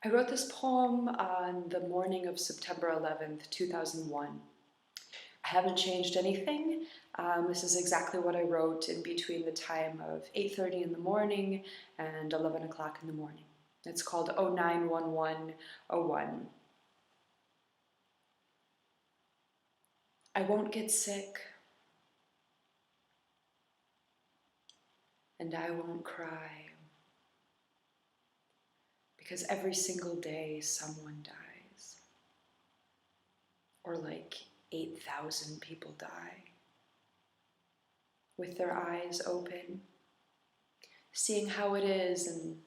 I wrote this poem on the morning of September 11th, 2001. I haven't changed anything. This is exactly what I wrote in between the time of 8:30 in the morning and 11 o'clock in the morning. It's called 091101. I won't get sick, and I won't cry, because every single day someone dies, or like 8,000 people die, with their eyes open, seeing how it is, and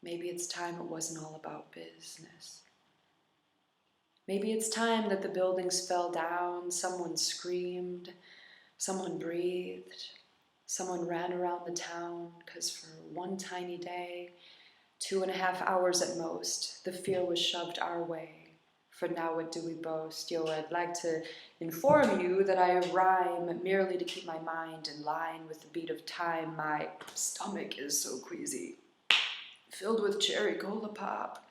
maybe it's time it wasn't all about business. Maybe it's time that the buildings fell down, someone screamed, someone breathed, someone ran around the town, because for one tiny day, 2.5 hours at most, the fear was shoved our way. For now, what do we boast? Yo, I'd like to inform you that I rhyme merely to keep my mind in line with the beat of time. My stomach is so queasy, filled with cherry cola pop.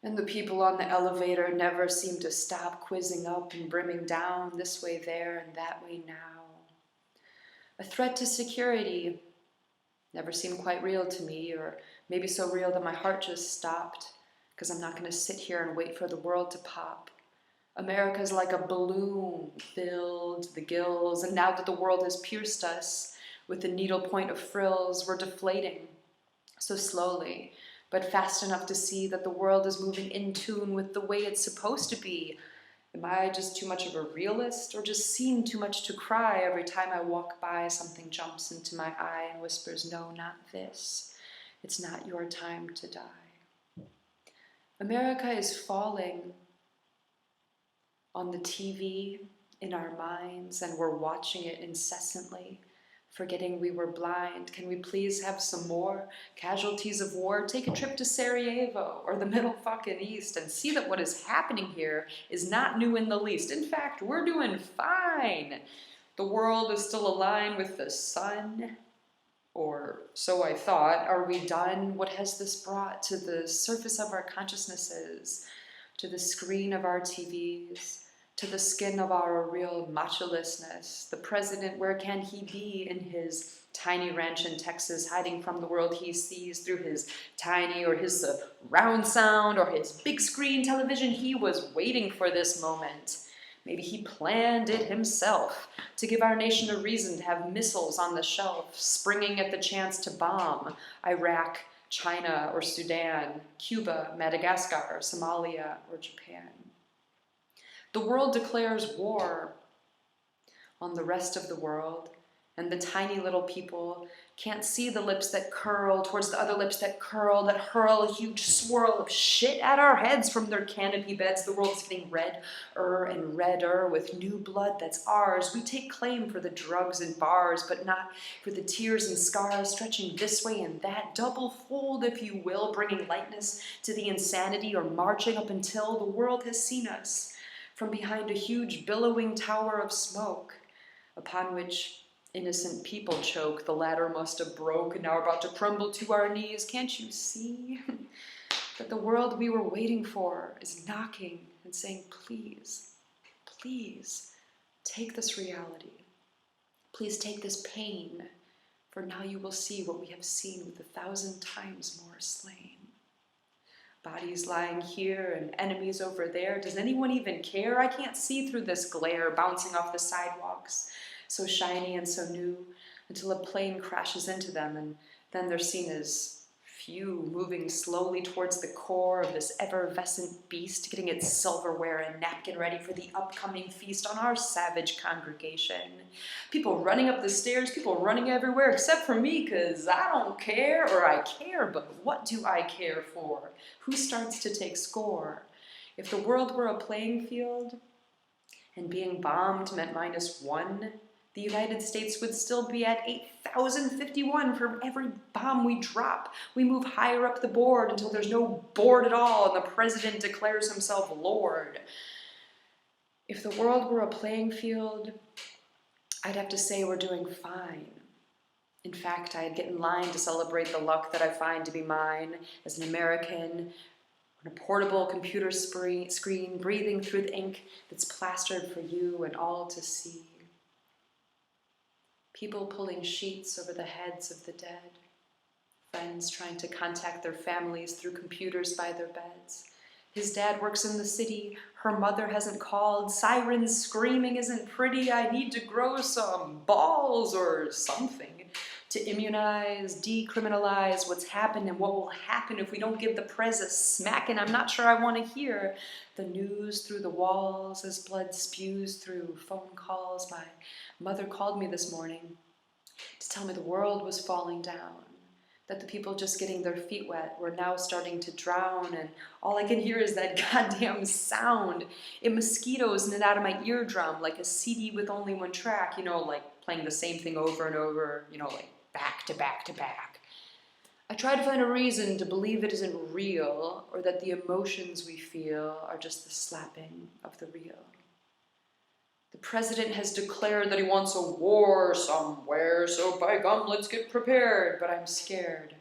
And the people on the elevator never seem to stop quizzing up and brimming down, this way there and that way now. A threat to security never seemed quite real to me, or maybe so real that my heart just stopped, because I'm not going to sit here and wait for the world to pop. America's like a balloon filled to the gills, and now that the world has pierced us with the needle point of frills, we're deflating, so slowly, but fast enough to see that the world is moving in tune with the way it's supposed to be. Am I just too much of a realist, or just seem too much to cry every time I walk by, something jumps into my eye and whispers, no, not this. It's not your time to die. America is falling on the TV, in our minds, and we're watching it incessantly, forgetting we were blind. Can we please have some more casualties of war? Take a trip to Sarajevo or the Middle fucking East and see that what is happening here is not new in the least. In fact, we're doing fine. The world is still aligned with the sun, or so I thought. Are we done? What has this brought to the surface of our consciousnesses, to the screen of our TVs, to the skin of our real macho-lessness? The president, where can he be in his tiny ranch in Texas, hiding from the world he sees through his tiny or his round sound or his big screen television? He was waiting for this moment. Maybe he planned it himself to give our nation a reason to have missiles on the shelf, springing at the chance to bomb Iraq, China, or Sudan, Cuba, Madagascar, Somalia, or Japan. The world declares war on the rest of the world, and the tiny little people can't see the lips that curl towards the other lips that curl, that hurl a huge swirl of shit at our heads from their canopy beds. The world's getting redder and redder with new blood that's ours. We take claim for the drugs and bars, but not for the tears and scars stretching this way and that, double fold, if you will, bringing lightness to the insanity, or marching up until the world has seen us from behind a huge billowing tower of smoke, upon which innocent people choke. The ladder must have broke, and now we're about to crumble to our knees. Can't you see that the world we were waiting for is knocking and saying, please, please, take this reality. Please take this pain, for now you will see what we have seen with 1,000 times more slain. Bodies lying here and enemies over there. Does anyone even care? I can't see through this glare bouncing off the sidewalks, so shiny and so new, until a plane crashes into them, and then they're seen as few, moving slowly towards the core of this effervescent beast, getting its silverware and napkin ready for the upcoming feast on our savage congregation. People running up the stairs, people running everywhere, except for me, because I don't care, or I care, but what do I care for? Who starts to take score? If the world were a playing field, and being bombed meant -1, the United States would still be at 8,051 from every bomb we drop. We move higher up the board until there's no board at all and the president declares himself Lord. If the world were a playing field, I'd have to say we're doing fine. In fact, I'd get in line to celebrate the luck that I find to be mine as an American, on a portable computer screen, breathing through the ink that's plastered for you and all to see. People pulling sheets over the heads of the dead. Friends trying to contact their families through computers by their beds. His dad works in the city. Her mother hasn't called. Sirens screaming isn't pretty. I need to grow some balls or something to immunize, decriminalize what's happened and what will happen if we don't give the press a smacking. I'm not sure I want to hear the news through the walls as blood spews through phone calls. My mother called me this morning to tell me the world was falling down, that the people just getting their feet wet were now starting to drown, and all I can hear is that goddamn sound. It mosquitoes in and out of my eardrum like a CD with only one track, like playing the same thing over and over, like back to back to back. I try to find a reason to believe it isn't real, or that the emotions we feel are just the slapping of the real. The president has declared that he wants a war somewhere, so by gum, let's get prepared, but I'm scared.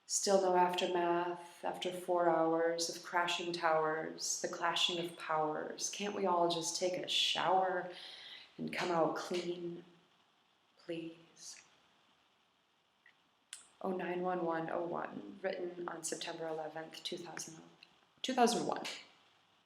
Still no aftermath after 4 hours of crashing towers, the clashing of powers. Can't we all just take a shower and come out clean, please? 091101, written on September 11th, 2001.